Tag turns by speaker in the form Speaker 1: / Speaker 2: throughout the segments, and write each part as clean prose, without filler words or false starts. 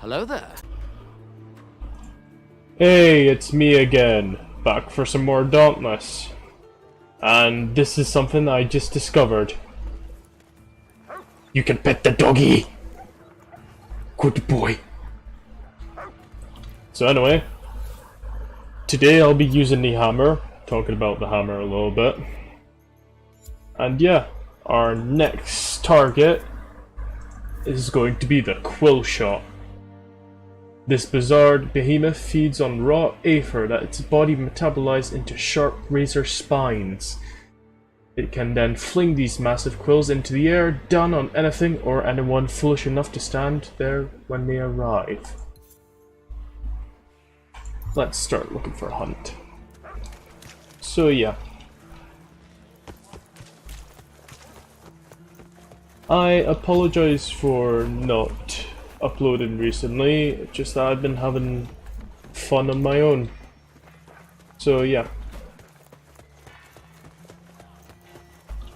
Speaker 1: Hello there.
Speaker 2: Hey, it's me again, back for some more Dauntless. And this is something I just discovered. You can pet the doggy! Good boy. So anyway, today I'll be using the hammer, talking about the hammer a little bit. And yeah, our next target is going to be the Quillshot. This bizarre behemoth feeds on raw aether that its body metabolizes into sharp razor spines. It can then fling these massive quills into the air, down on anything or anyone foolish enough to stand there when they arrive. Let's start looking for a hunt. So yeah. I apologize for not uploading recently, just that I've been having fun on my own. So yeah.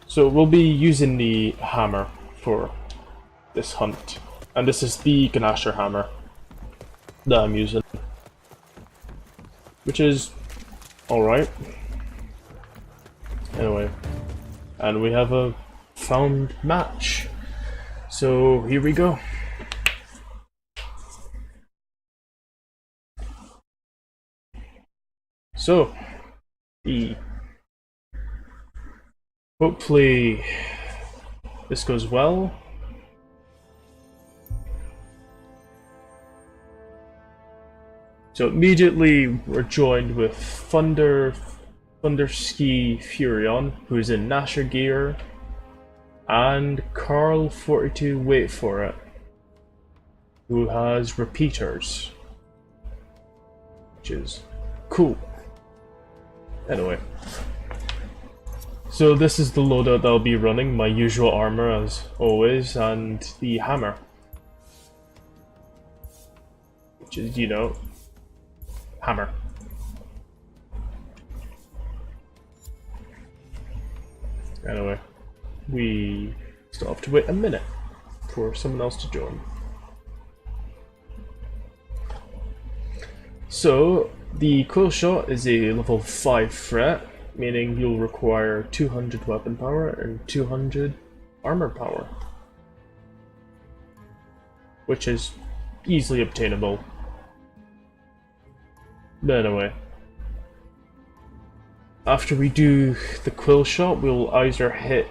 Speaker 2: So we'll be using the hammer for this hunt. And this is the Ganasher hammer that I'm using. Which is alright. Anyway. And we have a found match. So here we go. So, hopefully this goes well. So immediately we're joined with Thunderski Furion, who's in Nasher gear, and Carl42, wait for it, who has repeaters, which is cool. Anyway, so this is the loadout that I'll be running, my usual armor as always, and the hammer. Which is, you know, hammer. Anyway, we still have to wait a minute for someone else to join. So, the Quillshot is a level 5 threat, meaning you'll require 200 weapon power and 200 armor power, which is easily obtainable. But anyway, after we do the Quillshot, we'll either hit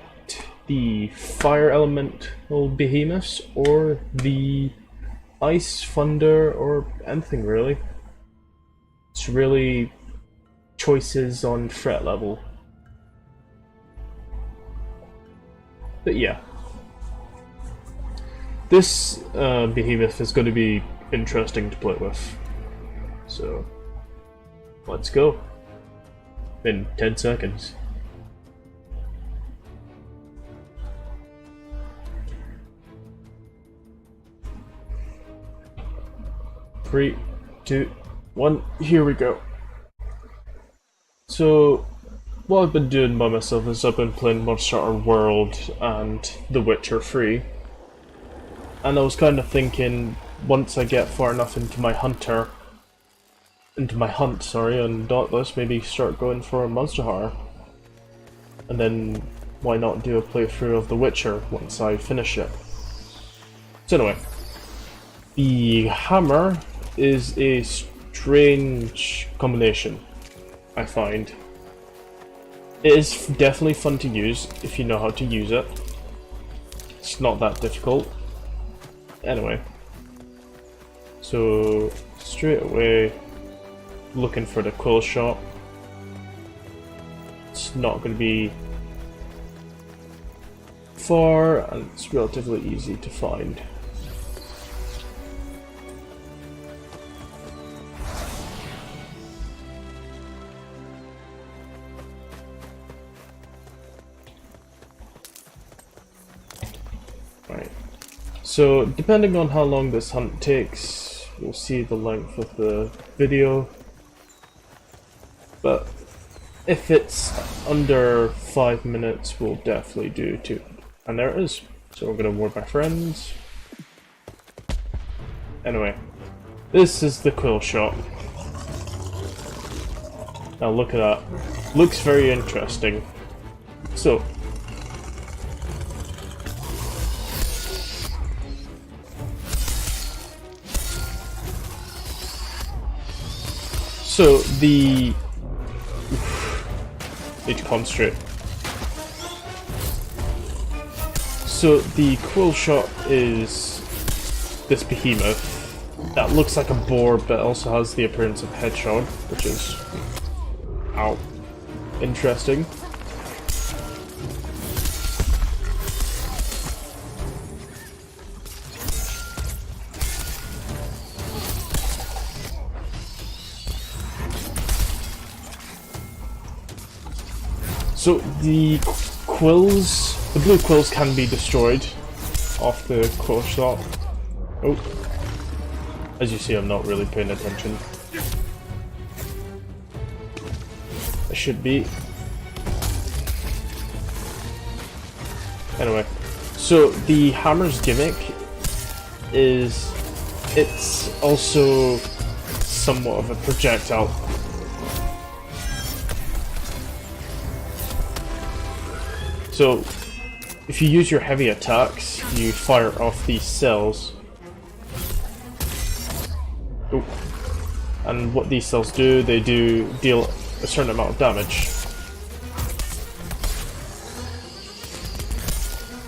Speaker 2: the fire elemental behemoths or the ice, thunder, or anything really. It's really choices on threat level. But yeah. This behemoth is going to be interesting to play with. So, let's go. In 10 seconds. Three, two, 1, here we go. So, what I've been doing by myself is I've been playing Monster Hunter World and The Witcher 3. And I was kind of thinking, once I get far enough into my hunt, on Dauntless, maybe start going for a Monster Hunter. And then, why not do a playthrough of The Witcher once I finish it. So anyway, the hammer is a strange combination, I find. It is definitely fun to use if you know how to use it. It's not that difficult. Anyway, so straight away looking for the Quillshot. It's not going to be far and it's relatively easy to find. Right. So, depending on how long this hunt takes, you'll see the length of the video. But if it's under 5 minutes, we'll definitely do 2. And there it is. So we're gonna ward my friends. Anyway, this is the Quillshot. Now look at that. Looks very interesting. So, the... need to concentrate. So the Quillshot is this behemoth that looks like a boar but also has the appearance of a hedgehog, which is... ow. Interesting. So the quills, the blue quills can be destroyed off the Quillshot. Oh, as you see, I'm not really paying attention. I should be. Anyway, so the hammer's gimmick is it's also somewhat of a projectile. So, if you use your heavy attacks, you fire off these cells. Ooh. And what these cells do, they do deal a certain amount of damage.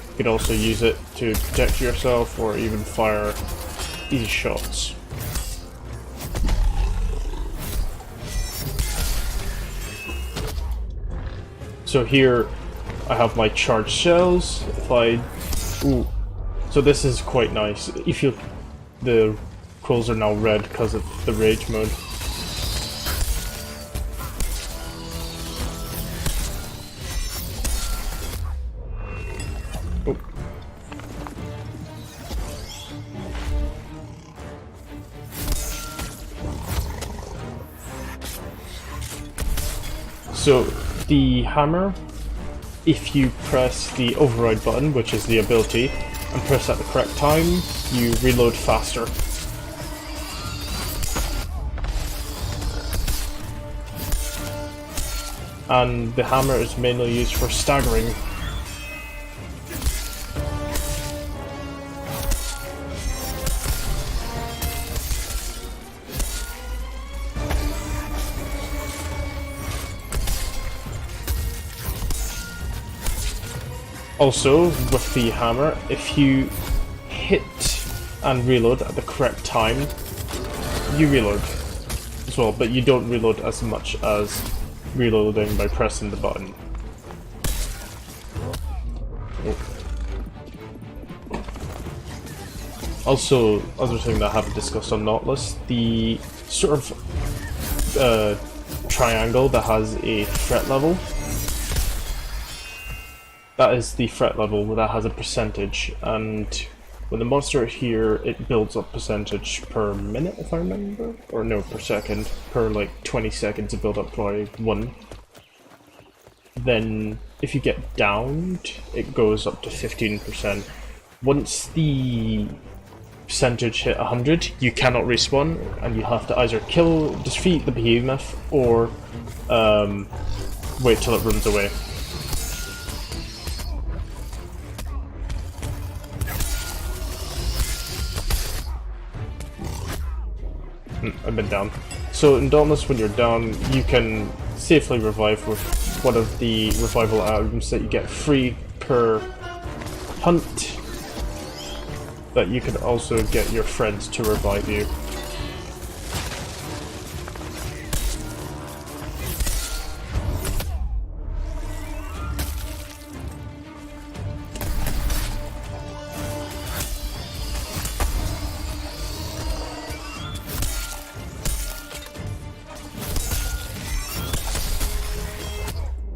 Speaker 2: You could also use it to protect yourself or even fire easy shots. So here I have my charged shells. If I... ooh. So this is quite nice. If you... the quills are now red because of the rage mode. Oh. So the hammer, if you press the override button, which is the ability, and press at the correct time, you reload faster. And the hammer is mainly used for staggering. Also, with the hammer, if you hit and reload at the correct time, you reload as well, but you don't reload as much as reloading by pressing the button. Also, other thing that I haven't discussed on Dauntless, the sort of triangle that has a threat level. That is the threat level that has a percentage, and when the monster is here, it builds up percentage per minute, if I remember? Or no, per second. Per like 20 seconds it builds up by 1. Then, if you get downed, it goes up to 15%. Once the percentage hit 100, you cannot respawn, and you have to either defeat the behemoth, or wait till it runs away. I've been down. So in Dauntless, when you're down, you can safely revive with one of the revival items that you get free per hunt, that you can also get your friends to revive you.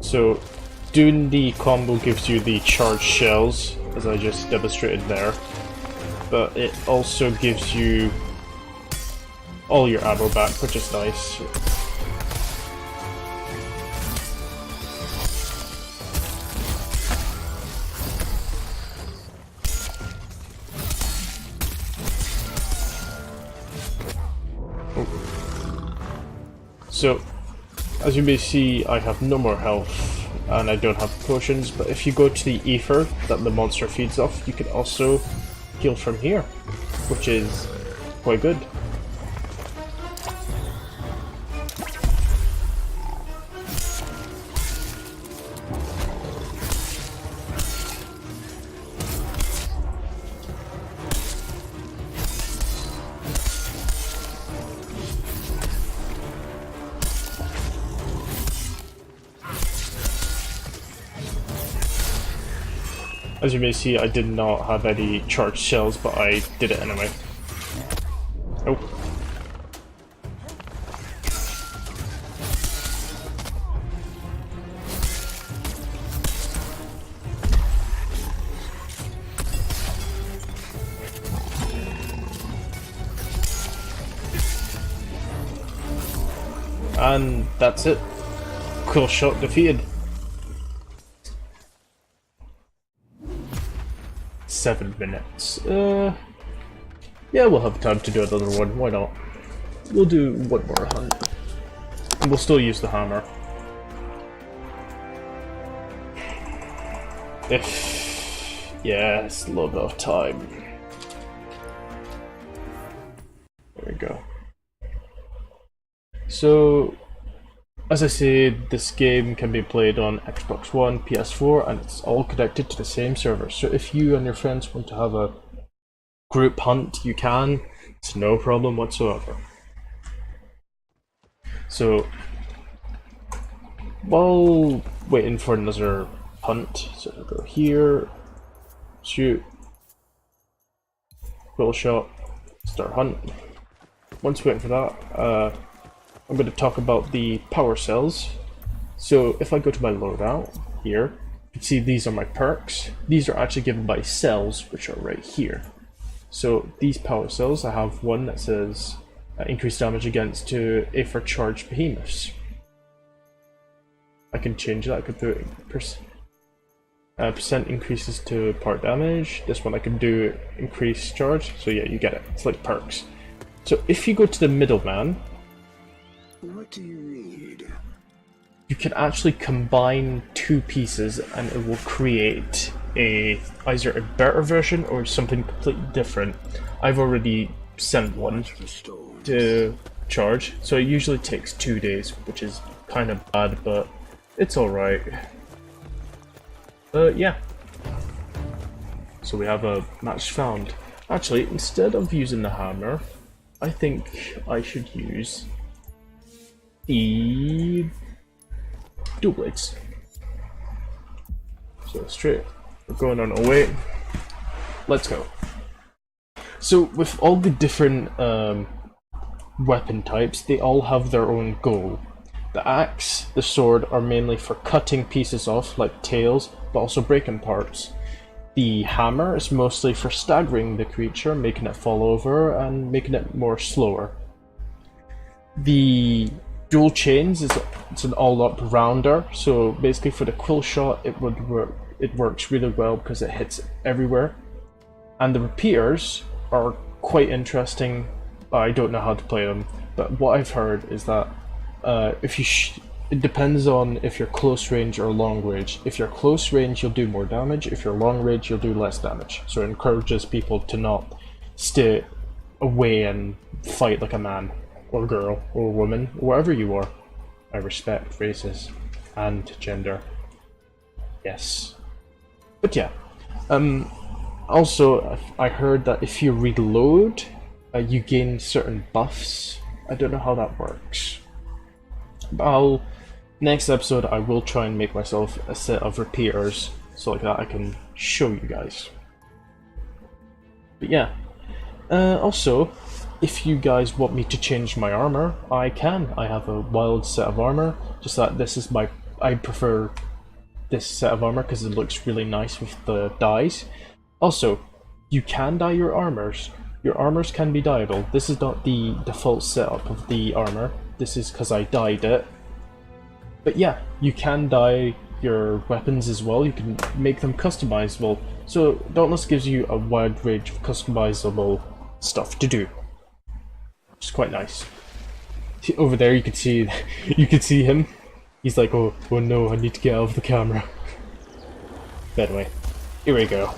Speaker 2: So, doing the combo gives you the charged shells, as I just demonstrated there, but it also gives you all your ammo back, which is nice. So, as you may see, I have no more health, and I don't have potions, but if you go to the ether that the monster feeds off, you can also heal from here, which is quite good. As you may see, I did not have any charged shells, but I did it anyway. Oh. And that's it. Quillshot defeated. 7 minutes. Yeah, we'll have time to do another one. Why not? We'll do one more hunt. And we'll still use the hammer. Yeah, it's a little bit of time. There we go. So, as I said, this game can be played on Xbox One, PS4, and it's all connected to the same server. So if you and your friends want to have a group hunt, you can. It's no problem whatsoever. So, while waiting for another hunt, so I'll go here, shoot, Quillshot, start hunt. Once waiting for that, I'm going to talk about the power cells. So if I go to my loadout here, you can see these are my perks. These are actually given by cells, which are right here. So these power cells, I have one that says increased damage against to Aether charged behemoths. I can change that. I could put percent increases to part damage. This one I can do increased charge. So yeah, you get it. It's like perks. So if you go to the middleman,
Speaker 1: what do you need?
Speaker 2: You can actually combine two pieces and it will create either a better version or something completely different. I've already sent one to charge, so it usually takes 2 days, which is kind of bad, but it's alright. Yeah. So we have a match found. Actually, instead of using the hammer, I think I should use the dual blades. So straight, we're going on our way. Let's go. So with all the different weapon types, they all have their own goal. The axe, the sword are mainly for cutting pieces off, like tails, but also breaking parts. The hammer is mostly for staggering the creature, making it fall over and making it more slower. The dual chains it's an all-up rounder, so basically for the Quillshot it works really well because it hits everywhere. And the repeaters are quite interesting. I don't know how to play them, but what I've heard is that it depends on if you're close range or long range. If you're close range, you'll do more damage. If you're long range, you'll do less damage. So it encourages people to not stay away and fight like a man or girl or woman, wherever you are. I respect races and gender. Yes. But yeah. Also, I heard that if you reload, you gain certain buffs. I don't know how that works. But next episode I will try and make myself a set of repeaters so like that I can show you guys. But yeah. Also, if you guys want me to change my armor, I can. I have a wild set of armor, just that this is I prefer this set of armor because it looks really nice with the dyes. Also, you can dye your armors. Your armors can be dyeable. This is not the default setup of the armor. This is because I dyed it. But yeah, you can dye your weapons as well. You can make them customizable. So Dauntless gives you a wide range of customizable stuff to do, which is quite nice. Over there, you can see, you can see him. He's like, oh no, I need to get out of the camera. But anyway, here we go.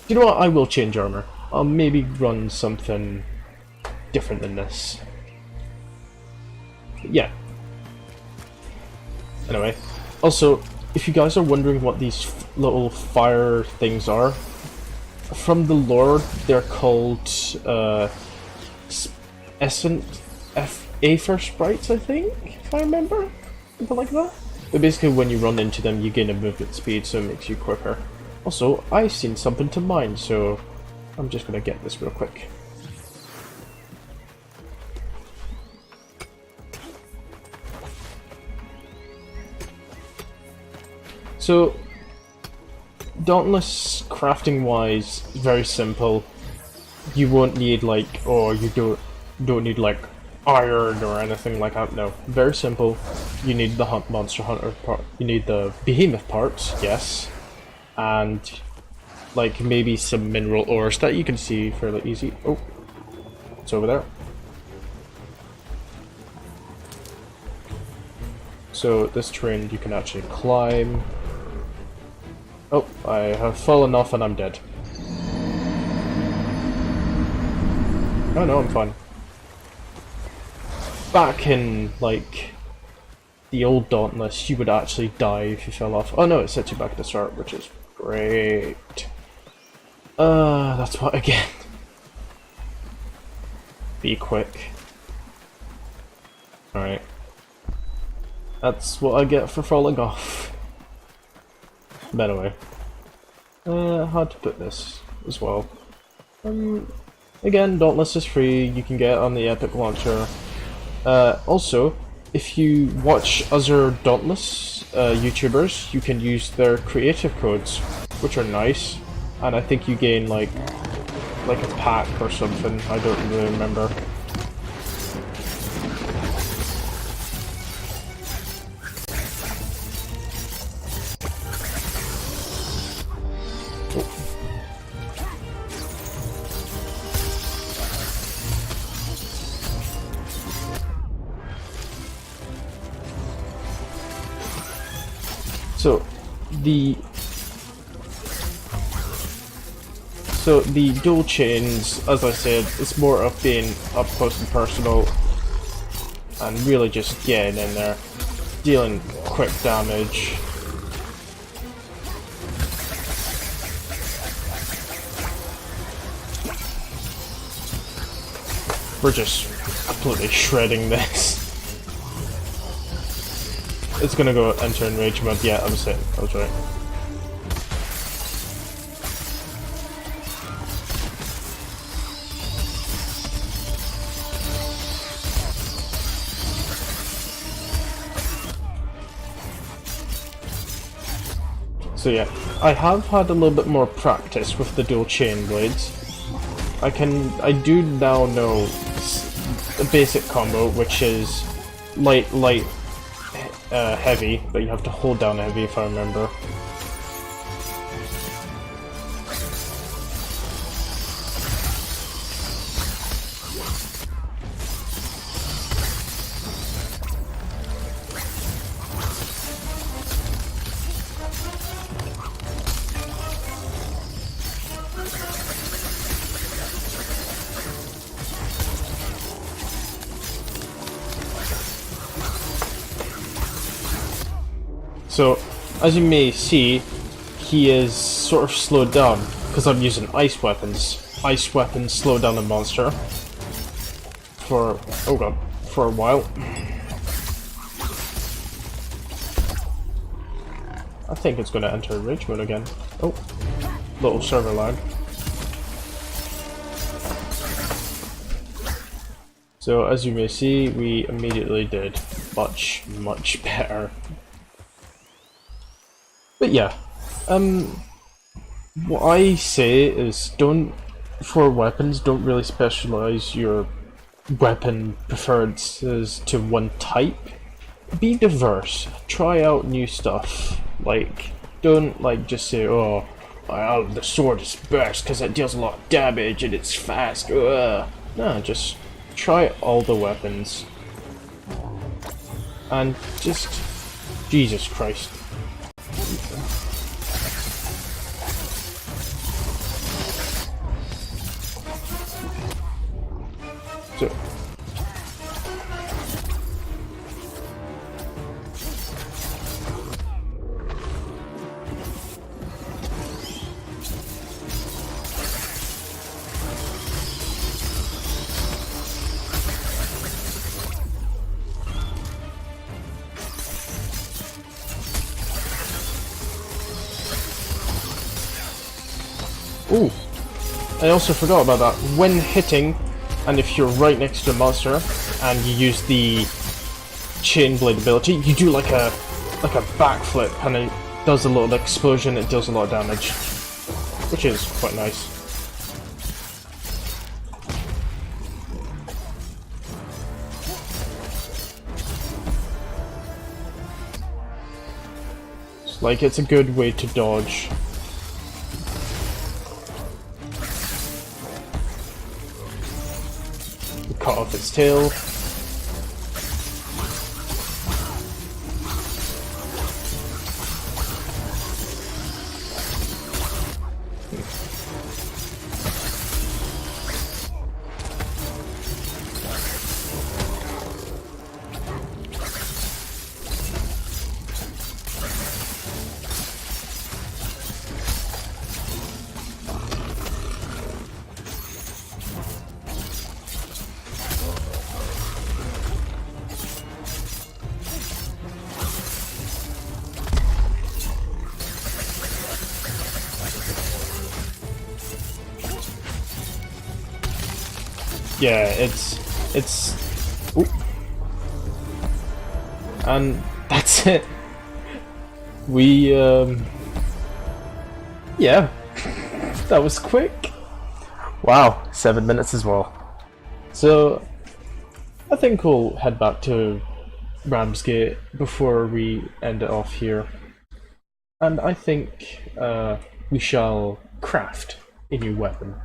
Speaker 2: You know what? I will change armor. I'll maybe run something different than this. But yeah. Anyway, also, if you guys are wondering what these little fire things are, from the lore, they're called Aether sprites, I think, if I remember, something like that. But basically, when you run into them, you gain a movement speed, so it makes you quicker. Also, I've seen something to mine, so I'm just gonna get this real quick. So, Dauntless, crafting wise, very simple. You won't need like, or you don't need like iron or anything like that. No, very simple. You need the monster hunter part. You need the behemoth parts, yes, and like maybe some mineral ores that you can see fairly easy. Oh, it's over there. So this terrain you can actually climb. Oh, I have fallen off and I'm dead. Oh no, I'm fine. Back in, like, the old Dauntless, you would actually die if you fell off. Oh no, it sets you back at the start, which is great. That's what again. Be quick. Alright. That's what I get for falling off. But anyway, how to put this as well. Again, Dauntless is free, you can get it on the Epic Launcher. Also, if you watch other Dauntless YouTubers, you can use their creative codes, which are nice, and I think you gain like a pack or something, I don't really remember. So the dual chains, as I said, it's more of being up close and personal and really just getting in there, dealing quick damage. We're just completely shredding this. It's gonna go enter in rage mode. Yeah, I was right. So yeah, I have had a little bit more practice with the dual chain blades. I do now know the basic combo, which is light, heavy, but you have to hold down heavy if I remember. So, as you may see, he is sort of slowed down, because I'm using ice weapons. Ice weapons slow down a monster for, oh god, for a while. I think it's going to enter rage mode again. Oh, little server lag. So, as you may see, we immediately did much better. But yeah, what I say is for weapons, don't really specialize your weapon preferences to one type. Be diverse, try out new stuff, like, don't like just say, oh, the sword is best because it deals a lot of damage and it's fast, no, just try all the weapons. and just... Jesus Christ. So... Ooh, I also forgot about that. When hitting, and if you're right next to a monster, and you use the chain blade ability, you do like a backflip, and it does a little explosion. It deals a lot of damage, which is quite nice. It's like it's a good way to dodge. Cut off its tail. Yeah, it's ooh. And that's it. We yeah, that was quick. Wow, 7 minutes as well. So I think we'll head back to Ramsgate before we end it off here, and I think we shall craft a new weapon.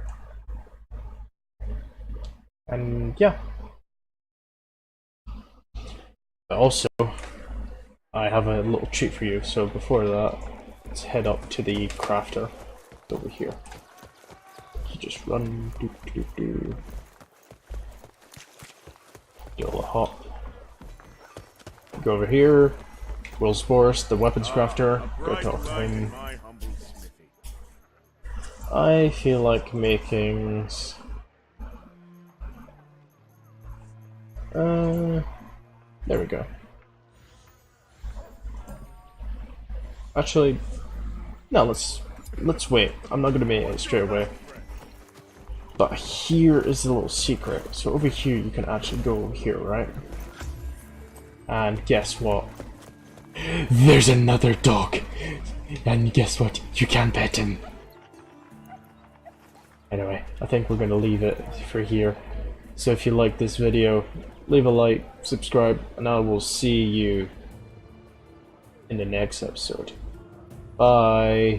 Speaker 2: And yeah. Also, I have a little treat for you, so before that, let's head up to the crafter over here. So just run, do a little hop. Go over here, Will's Forest, the weapons crafter, go talk to him. I feel like making... there we go. Actually, no, let's wait. I'm not gonna make it straight away. But here is the little secret. So over here you can actually go over here, right? And guess what? There's another dog! And guess what? You can't pet him! Anyway, I think we're gonna leave it for here. So if you like this video, leave a like, subscribe, and I will see you in the next episode. Bye!